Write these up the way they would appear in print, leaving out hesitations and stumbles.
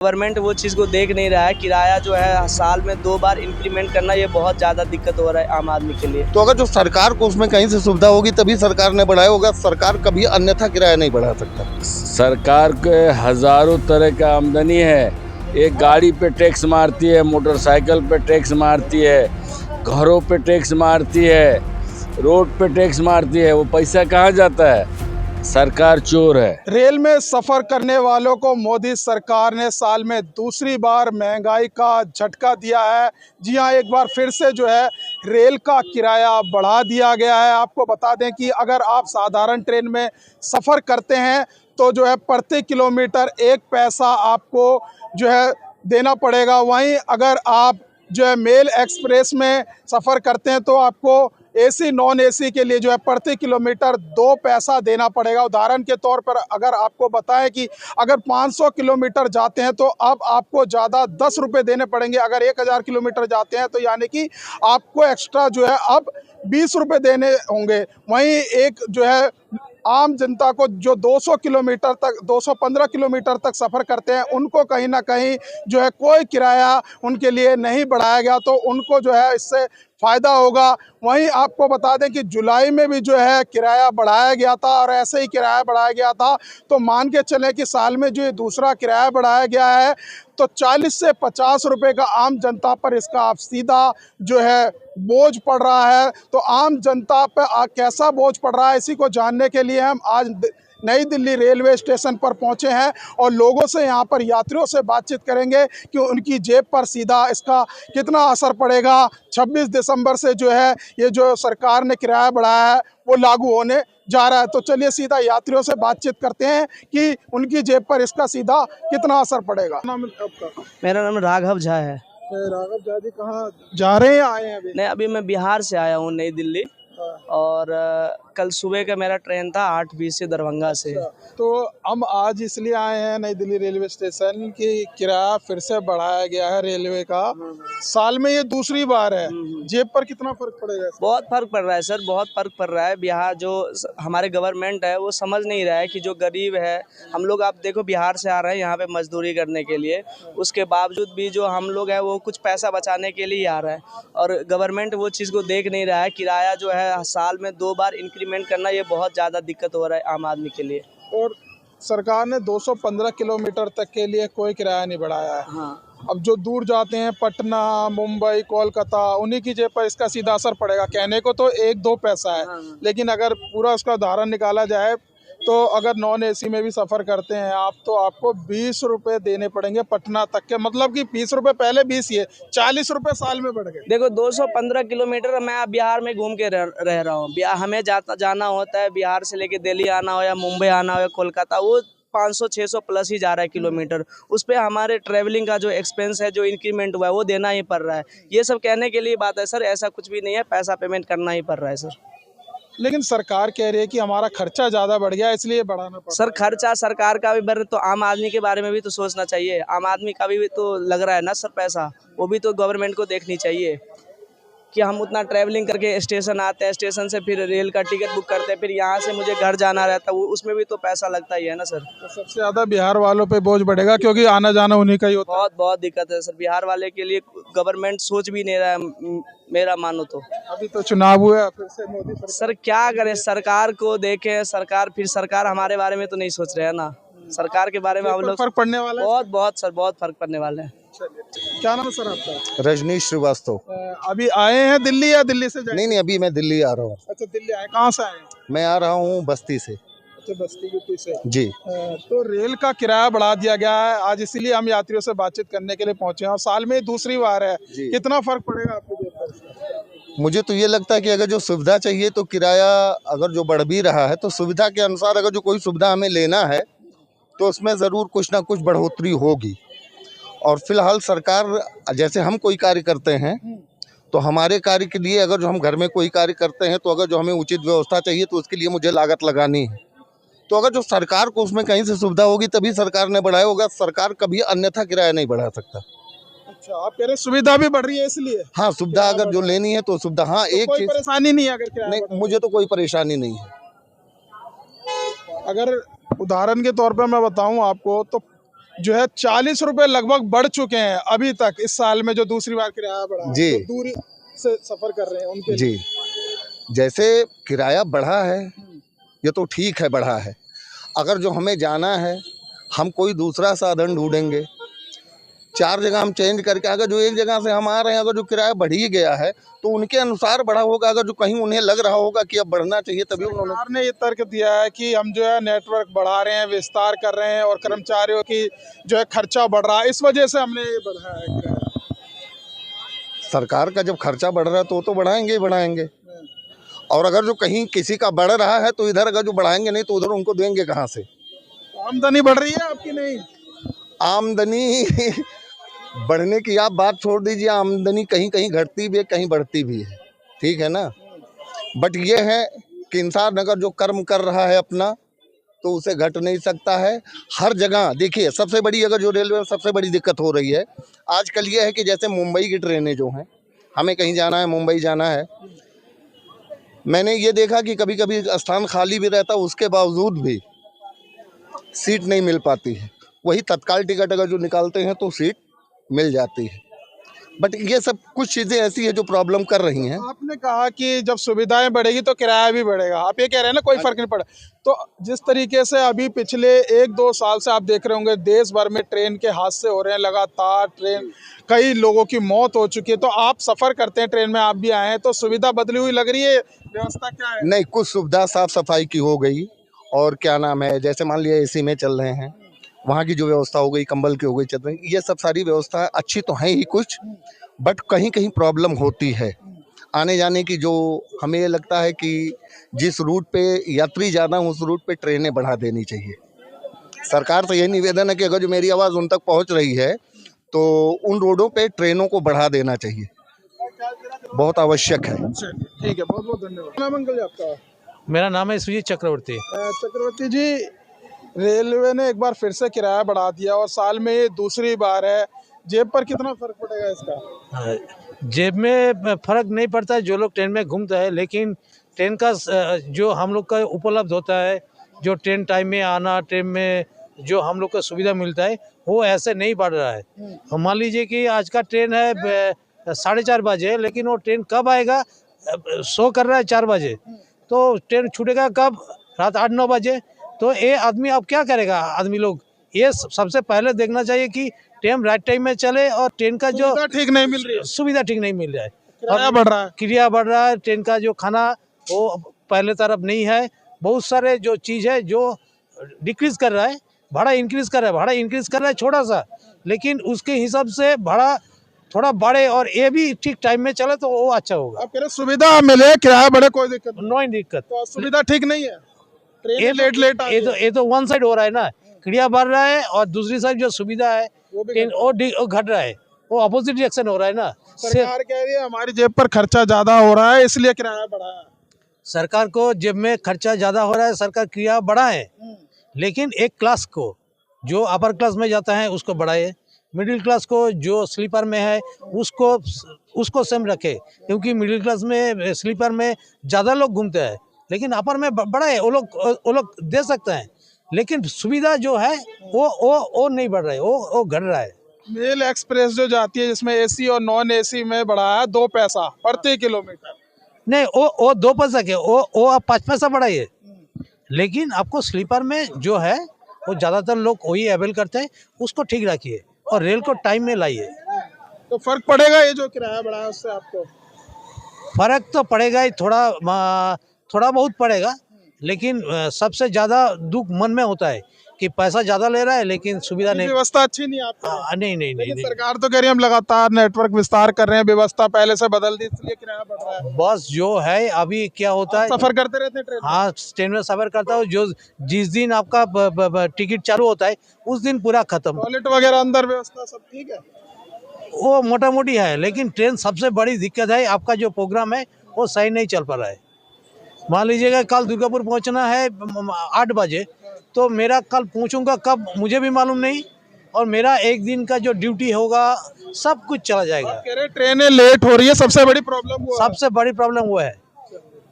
Government वो चीज़ को देख नहीं रहा है। किराया जो है साल में 2 बार इंक्रीमेंट करना, ये बहुत ज़्यादा दिक्कत हो रहा है आम आदमी के लिए। तो अगर जो सरकार को उसमें कहीं से सुविधा होगी तभी सरकार ने बढ़ाया होगा, सरकार कभी अन्यथा किराया नहीं बढ़ा सकता। सरकार के हजारों तरह का आमदनी है। एक गाड़ी पे टैक्स मारती है, मोटरसाइकिल पे टैक्स मारती है, घरों पे टैक्स मारती है, रोड पे टैक्स मारती है। वो पैसा कहाँ जाता है? सरकार चोर है। रेल में सफर करने वालों को मोदी सरकार ने साल में दूसरी बार महंगाई का झटका दिया है। जी हाँ, एक बार फिर से जो है रेल का किराया बढ़ा दिया गया है। आपको बता दें कि अगर आप साधारण ट्रेन में सफ़र करते हैं तो जो है प्रति किलोमीटर 1 पैसा आपको जो है देना पड़ेगा। वहीं अगर आप जो है मेल एक्सप्रेस में सफ़र करते हैं तो आपको एसी नॉन एसी के लिए जो है प्रति किलोमीटर 2 पैसा देना पड़ेगा। उदाहरण के तौर पर अगर आपको बताएं कि अगर 500 किलोमीटर जाते हैं तो अब आपको ज़्यादा 10 रुपये देने पड़ेंगे। अगर 1000 किलोमीटर जाते हैं तो यानी कि आपको एक्स्ट्रा जो है अब 20 रुपये देने होंगे। वहीं एक जो है आम जनता को जो 200 किलोमीटर तक 215 किलोमीटर तक सफ़र करते हैं उनको कहीं ना कहीं जो है कोई किराया उनके लिए नहीं बढ़ाया गया, तो उनको जो है इससे फ़ायदा होगा। वहीं आपको बता दें कि जुलाई में भी जो है किराया बढ़ाया गया था और ऐसे ही किराया बढ़ाया गया था, तो मान के चलें कि साल में जो ये दूसरा किराया बढ़ाया गया है तो 40 से 50 रुपए का आम जनता पर इसका आप सीधा जो है बोझ पड़ रहा है। तो आम जनता पर कैसा बोझ पड़ रहा है, इसी को जानने के लिए हम आज नई दिल्ली रेलवे स्टेशन पर पहुंचे हैं और लोगों से, यहाँ पर यात्रियों से बातचीत करेंगे कि उनकी जेब पर सीधा इसका कितना असर पड़ेगा। 26 दिसंबर से जो है ये जो सरकार ने किराया बढ़ाया है वो लागू होने जा रहा है। तो चलिए सीधा यात्रियों से बातचीत करते हैं कि उनकी जेब पर इसका सीधा कितना असर पड़ेगा। नाम आपका? मेरा नाम राघव झा है। राघव झा जी, कहाँ जा रहे हैं या आए हैं अभी? नहीं, अभी मैं बिहार से आया हूँ, नई दिल्ली। और कल सुबह का मेरा ट्रेन था 8:20 से दरभंगा से। तो हम आज इसलिए आए हैं नई दिल्ली रेलवे स्टेशन कि किराया फिर से बढ़ाया गया है रेलवे का। साल में ये दूसरी बार है। जेब पर कितना फर्क पड़ेगा इसका? बहुत फर्क पड़ रहा है सर, बहुत फर्क पड़ रहा है। बिहार जो हमारे गवर्नमेंट है वो समझ नहीं रहा है कि जो गरीब है, हम लोग आप देखो बिहार से आ रहे हैं यहाँ पे मजदूरी करने के लिए, उसके बावजूद भी जो हम लोग हैं वो कुछ पैसा बचाने के लिए ही आ रहा है। और गवर्नमेंट वो चीज़ को देख नहीं रहा है। किराया जो है साल में 2 बार इंक्रीमेंट करना, ये बहुत ज़्यादा दिक्कत हो रहा है आम आदमी के लिए। और सरकार ने 215 किलोमीटर तक के लिए कोई किराया नहीं बढ़ाया है। हाँ, अब जो दूर जाते हैं पटना, मुंबई, कोलकाता, उन्हीं की जेब पर इसका सीधा असर पड़ेगा। कहने को तो 1-2 पैसा है, लेकिन अगर पूरा उसका उदाहरण निकाला जाए तो अगर नॉन एसी में भी सफ़र करते हैं आप तो आपको 20 रुपये देने पड़ेंगे पटना तक के। मतलब कि 20 रुपये पहले 20 ये 40 रुपये साल में बढ़ गए। देखो 215 किलोमीटर मैं बिहार में घूम के रह रहा हूँ। हमें जाना होता है बिहार से लेके दिल्ली आना हो या मुंबई आना हो या कोलकाता, वो 500-600 प्लस ही जा रहा है किलोमीटर। उस पर हमारे ट्रैवलिंग का जो एक्सपेंस है, जो इंक्रीमेंट हुआ है, वो देना ही पड़ रहा है। ये सब कहने के लिए बात है सर, ऐसा कुछ भी नहीं है, पैसा पेमेंट करना ही पड़ रहा है सर। लेकिन सरकार कह रही है कि हमारा खर्चा ज़्यादा बढ़ गया इसलिए बढ़ाना पड़ा। सर खर्चा सरकार का भी बढ़ रहा, तो आम आदमी के बारे में भी तो सोचना चाहिए। आम आदमी का भी तो लग रहा है ना सर पैसा, वो भी तो गवर्नमेंट को देखनी चाहिए कि हम उतना ट्रैवलिंग करके स्टेशन आते हैं, स्टेशन से फिर रेल का टिकट बुक करते हैं, फिर यहाँ से मुझे घर जाना रहता है, वो उसमें भी तो पैसा लगता ही है ना सर। तो सबसे ज़्यादा बिहार वालों पे बोझ बढ़ेगा क्योंकि आना जाना उन्हीं का ही होता है। बहुत दिक्कत है सर, बिहार वाले के लिए गवर्नमेंट सोच भी नहीं रहा है, मेरा मानो तो। अभी तो चुनाव हुआ फिर से मोदी सरकार। सर क्या करें, सरकार को देखें, सरकार हमारे बारे में तो नहीं सोच रहे है ना। सरकार के बारे में हम लोग फर्क पड़ने वाला है। बहुत सर, बहुत फर्क पड़ने वाले हैं। क्या नाम है सर आपका? रजनीश श्रीवास्तव। अभी आए हैं दिल्ली या दिल्ली से जाएंगे? नहीं, अभी मैं दिल्ली आ रहा हूँ। अच्छा, दिल्ली आए, कहाँ से आए हैं? मैं आ रहा हूँ बस्ती से। अच्छा, बस्ती यूपी से जी। तो रेल का किराया बढ़ा दिया गया है आज, इसीलिए हम यात्रियों से बातचीत करने के लिए पहुंचे हैं और साल में दूसरी बार है। कितना फर्क पड़ेगा आपको जेब पर? मुझे तो ये लगता है कि अगर जो सुविधा चाहिए तो किराया अगर जो बढ़ भी रहा है तो सुविधा के अनुसार अगर जो कोई सुविधा हमें लेना है तो उसमें ज़रूर कुछ ना कुछ बढ़ोतरी होगी। और फिलहाल सरकार, जैसे हम कोई कार्य करते हैं तो हमारे कार्य के लिए अगर जो हम घर में कोई कार्य करते हैं तो अगर जो हमें उचित व्यवस्था चाहिए तो उसके लिए मुझे लागत लगानी है। तो अगर जो सरकार को उसमें कहीं से सुविधा होगी तभी सरकार ने बढ़ाया होगा, सरकार कभी अन्यथा किराया नहीं बढ़ा सकता। अच्छा, आप कह रहे सुविधा भी बढ़ रही है इसलिए? हाँ, सुविधा अगर जो लेनी है तो सुविधा। हाँ, तो एक कोई चीज परेशानी नहीं है अगर किराया नहीं, मुझे तो कोई परेशानी नहीं है। अगर उदाहरण के तौर पर मैं बताऊं आपको तो जो है 40 रुपए लगभग बढ़ चुके हैं अभी तक इस साल में, जो दूसरी बार किराया बढ़ा है। जी। जो दूरी से सफर कर रहे हैं उनके लिए। जी, जैसे किराया बढ़ा है ये तो ठीक है, बढ़ा है। अगर जो हमें जाना है हम कोई दूसरा साधन ढूंढेंगे, 4 जगह हम चेंज करके, अगर जो एक जगह से हम आ रहे हैं अगर जो किराया बढ़ ही गया है तो उनके अनुसार बढ़ा होगा। अगर जो कहीं उन्हें लग रहा होगा कि अब बढ़ना चाहिए तभी उन्होंने। सरकार ने ये तर्क दिया है कि हम जो है नेटवर्क बढ़ा रहे हैं, विस्तार कर रहे हैं और कर्मचारियों की जो है खर्चा बढ़ रहा है, इस वजह से हमने ये बढ़ाया है किराया। सरकार का जब खर्चा बढ़ रहा है तो वो तो बढ़ाएंगे ही बढ़ाएंगे। और अगर जो कहीं किसी का बढ़ रहा है तो इधर अगर जो बढ़ाएंगे नहीं तो उधर उनको देंगे कहाँ से? आमदनी बढ़ रही है आपकी? नहीं, आमदनी बढ़ने की आप बात छोड़ दीजिए, आमदनी कहीं कहीं घटती भी है, कहीं बढ़ती भी है, ठीक है ना। बट ये है कि इंसान अगर जो कर्म कर रहा है अपना तो उसे घट नहीं सकता है। हर जगह देखिए, सबसे बड़ी अगर जो रेलवे में सबसे बड़ी दिक्कत हो रही है आजकल ये है कि जैसे मुंबई की ट्रेनें जो हैं, हमें कहीं जाना है, मुंबई जाना है, मैंने ये देखा कि कभी कभी स्थान खाली भी रहता है, उसके बावजूद भी सीट नहीं मिल पाती है। वही तत्काल टिकट अगर जो निकालते हैं तो सीट मिल जाती है। बट ये सब कुछ चीज़ें ऐसी है जो प्रॉब्लम कर रही हैं। आपने कहा कि जब सुविधाएं बढ़ेगी तो किराया भी बढ़ेगा, आप ये कह रहे हैं ना कोई फर्क नहीं पड़ा। तो जिस तरीके से अभी पिछले 1-2 साल से आप देख रहे होंगे देश भर में ट्रेन के हादसे हो रहे हैं लगातार, ट्रेन कई लोगों की मौत हो चुकी है। तो आप सफ़र करते हैं ट्रेन में, आप भी आए हैं, तो सुविधा बदली हुई लग रही है, व्यवस्था क्या है? नहीं, कुछ सुविधा साफ सफाई की हो गई और क्या नाम है, जैसे मान लिया एसी में चल रहे हैं, वहाँ की जो व्यवस्था हो गई, कंबल की हो गई, चल रही, ये सब सारी व्यवस्था अच्छी तो हैं ही कुछ, बट कहीं कहीं प्रॉब्लम होती है आने जाने की। जो हमें ये लगता है कि जिस रूट पे यात्री ज़्यादा उस रूट पे ट्रेनें बढ़ा देनी चाहिए। सरकार से यही निवेदन है कि अगर जो मेरी आवाज़ उन तक पहुँच रही है तो उन रोडों पे ट्रेनों को बढ़ा देना चाहिए, बहुत आवश्यक है। ठीक है, बहुत बहुत धन्यवाद। नाम अंकल जी आपका? मेरा नाम है सुजीत चक्रवर्ती। चक्रवर्ती जी, रेलवे ने एक बार फिर से किराया बढ़ा दिया और साल में ये दूसरी बार है, जेब पर कितना फर्क पड़ेगा इसका? जेब में फर्क नहीं पड़ता है जो लोग ट्रेन में घूमते हैं, लेकिन ट्रेन का जो हम लोग का उपलब्ध होता है, जो ट्रेन टाइम में आना, ट्रेन में जो हम लोग को सुविधा मिलता है वो ऐसे नहीं बढ़ रहा है। मान लीजिए कि आज का ट्रेन है 4:30 बजे, लेकिन वो ट्रेन कब आएगा शो कर रहा है 4 बजे, तो ट्रेन छूटेगा कब? रात 8-9 बजे। तो ये आदमी अब क्या करेगा? आदमी लोग ये सबसे पहले देखना चाहिए कि ट्रेन राइट टाइम में चले और ट्रेन का जो ठीक नहीं मिल रही है, सुविधा ठीक नहीं मिल रहा है, किराया बढ़ रहा है। किराया बढ़ रहा है, ट्रेन का जो खाना वो पहले तरफ नहीं है, बहुत सारे जो चीज़ है जो डिक्रीज कर रहा है, भाड़ा इंक्रीज कर रहा है, भाड़ा इंक्रीज कर रहा है छोटा सा, लेकिन उसके हिसाब से भाड़ा थोड़ा बढ़े और ये भी ठीक टाइम में चले तो वो अच्छा होगा। आप कह रहे सुविधा मिले, किराया बढ़े, कोई दिक्कत नहीं। नो दिक्कत। तो सुविधा ठीक नहीं है, ट्रेन लेट ये तो वन साइड हो रहा है ना, किराया बढ़ रहा है और दूसरी साइड जो सुविधा है वो घट रहा है, वो अपोजिट रिएक्शन हो रहा है ना। सरकार कह रही है हमारी जेब पर खर्चा ज्यादा हो रहा है इसलिए किराया बढ़ा है। सरकार को जेब में खर्चा ज़्यादा हो रहा है, सरकार किराया बढ़ाए, लेकिन एक क्लास को जो अपर क्लास में जाता है उसको बढ़ाए, मिडिल क्लास को जो स्लीपर में है उसको सेम रखे, क्योंकि मिडिल क्लास में स्लीपर में ज़्यादा लोग घूमते हैं, लेकिन अपर में बढ़ाए, वो लोग दे सकते हैं, लेकिन सुविधा जो है वो नहीं बढ़ रहा है, वो घट रहा है। मेल एक्सप्रेस जो जाती है जिसमें एसी और नॉन एसी में बढ़ाया 2 पैसा प्रति किलोमीटर। नहीं, वो 2 पैसा के वो आप 5 पैसा बढ़ाइए, लेकिन आपको स्लीपर में जो है वो ज़्यादातर लोग वही अवेल करते हैं, उसको ठीक रखिए और रेल को टाइम में लाइए। तो फर्क पड़ेगा ये जो किराया बढ़ाया उससे? आपको फर्क तो पड़ेगा ही, थोड़ा बहुत पड़ेगा, लेकिन सबसे ज़्यादा दुख मन में होता है कि पैसा ज़्यादा ले रहा है लेकिन सुविधा नहीं, व्यवस्था अच्छी नहीं आपकी। नहीं। सरकार तो कह रही है हम लगातार नेटवर्क विस्तार कर रहे हैं, व्यवस्था पहले से बदल दी इसलिए किराया बढ़ रहा है। बस जो है अभी क्या होता है, सफर करते रहते हैं ट्रेन? हाँ, ट्रेन में सफर करता हूँ, जो जिस दिन आपका टिकट चालू होता है उस दिन पूरा खत्म। टॉयलेट वगैरह अंदर व्यवस्था सब ठीक है? वो मोटा मोटी है, लेकिन ट्रेन सबसे बड़ी दिक्कत है, आपका जो प्रोग्राम है वो सही नहीं चल पा रहा है। मान लीजिएगा कल दुर्गापुर पहुंचना है 8 बजे, तो मेरा कल पहुंचूंगा कब मुझे भी मालूम नहीं, और मेरा एक दिन का जो ड्यूटी होगा सब कुछ चला जाएगा। कह रहे ट्रेनें लेट हो रही है, सबसे बड़ी प्रॉब्लम वो है। सबसे बड़ी प्रॉब्लम वो है।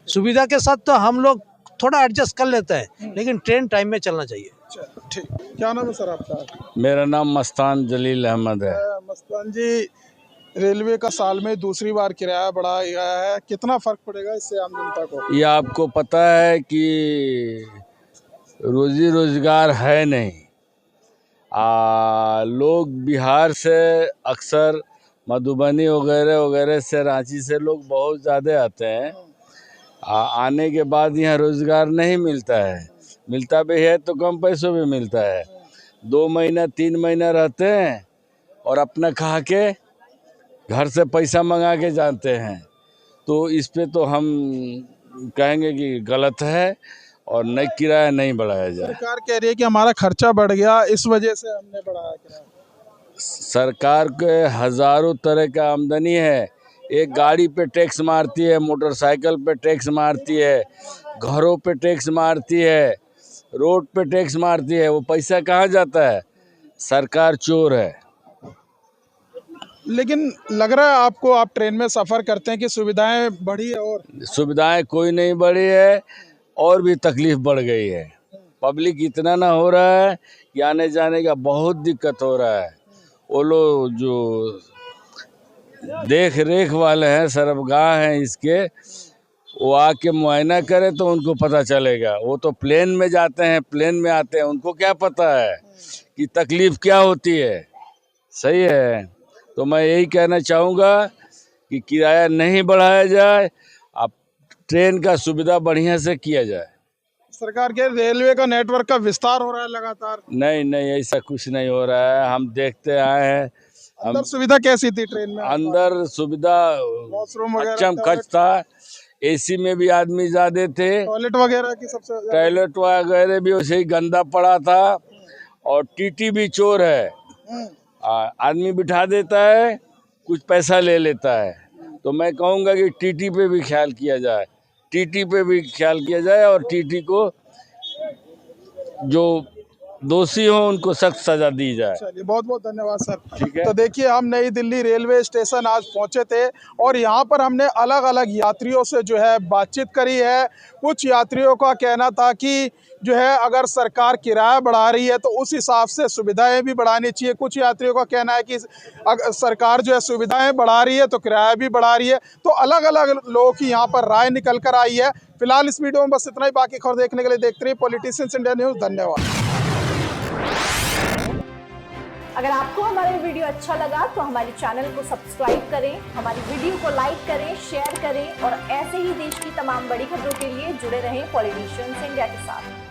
सुविधा के साथ तो हम लोग थोड़ा एडजस्ट कर लेते हैं, लेकिन ट्रेन टाइम में चलना चाहिए। ठीक, क्या नाम है सर आपका? मेरा नाम मस्तान जलील अहमद है। मस्तान जी, रेलवे का साल में दूसरी बार किराया बढ़ाया गया है, कितना फर्क पड़ेगा इससे आम जनता को? ये आपको पता है कि रोजी रोजगार है नहीं। लोग बिहार से अक्सर मधुबनी वगैरह वगैरह से, रांची से लोग बहुत ज़्यादा आते हैं। आने के बाद यहाँ रोज़गार नहीं मिलता है, मिलता भी है तो कम पैसों में मिलता है। 2 महीना 3 महीना रहते हैं और अपना खा के घर से पैसा मंगा के जानते हैं। तो इस पे तो हम कहेंगे कि गलत है और नई किराया नहीं बढ़ाया जाए। सरकार कह रही है कि हमारा खर्चा बढ़ गया, इस वजह से हमने बढ़ाया किराया। सरकार के हज़ारों तरह का आमदनी है। एक गाड़ी पे टैक्स मारती है, मोटरसाइकिल पे टैक्स मारती है, घरों पे टैक्स मारती है, रोड पे टैक्स मारती है। वो पैसा कहाँ जाता है? सरकार चोर है। लेकिन लग रहा है आपको, आप ट्रेन में सफ़र करते हैं, कि सुविधाएं बढ़ी है? और सुविधाएं कोई नहीं बढ़ी है और भी तकलीफ बढ़ गई है। पब्लिक इतना ना हो रहा है कि आने जाने का बहुत दिक्कत हो रहा है। वो लोग जो देख रेख वाले हैं, सरबगाह हैं इसके, वो आके मुआयना करे तो उनको पता चलेगा। वो तो प्लेन में जाते हैं, प्लेन में आते हैं, उनको क्या पता है कि तकलीफ़ क्या होती है। सही है, तो मैं यही कहना चाहूँगा कि किराया नहीं बढ़ाया जाए, अब ट्रेन का सुविधा बढ़िया से किया जाए। सरकार के रेलवे का नेटवर्क का विस्तार हो रहा है लगातार। नहीं, ऐसा कुछ नहीं हो रहा है। हम देखते आए हैं। अंदर सुविधा कैसी थी ट्रेन में? अंदर सुविधा वॉशरूम वगैरह, अचम कच था। एसी में भी आदमी ज्यादा थे। टॉयलेट वगैरह की सबसे टॉयलेट वगैरह भी वैसे ही गंदा पड़ा था। और टीटी भी चोर है। आदमी बिठा देता है, कुछ पैसा ले लेता है। तो मैं कहूँगा कि टीटी पे भी ख्याल किया जाए, टीटी पे भी ख्याल किया जाए और टीटी को जो दोषी हो उनको सख्त सजा दी जाए। चलिए, बहुत बहुत धन्यवाद सर। ठीक है। तो देखिए, हम नई दिल्ली रेलवे स्टेशन आज पहुंचे थे और यहाँ पर हमने अलग अलग यात्रियों से जो है बातचीत करी है। कुछ यात्रियों का कहना था कि जो है अगर सरकार किराया बढ़ा रही है तो उस हिसाब से सुविधाएं भी बढ़ानी चाहिए। कुछ यात्रियों का कहना है कि अगर सरकार जो है सुविधाएं बढ़ा रही है तो किराया भी बढ़ा रही है। तो अलग अलग लोगों की यहाँ पर राय निकल कर आई है। फिलहाल इस वीडियो में बस इतना ही। बाकी खबर देखने के लिए देखते रहिए पॉलिटिशियंस इंडिया न्यूज़। धन्यवाद। अगर आपको हमारा वीडियो अच्छा लगा तो हमारे चैनल को सब्सक्राइब करें, हमारी वीडियो को लाइक करें, शेयर करें और ऐसे ही देश की तमाम बड़ी खबरों के लिए जुड़े रहें पॉलिटिशियंस इंडिया के साथ।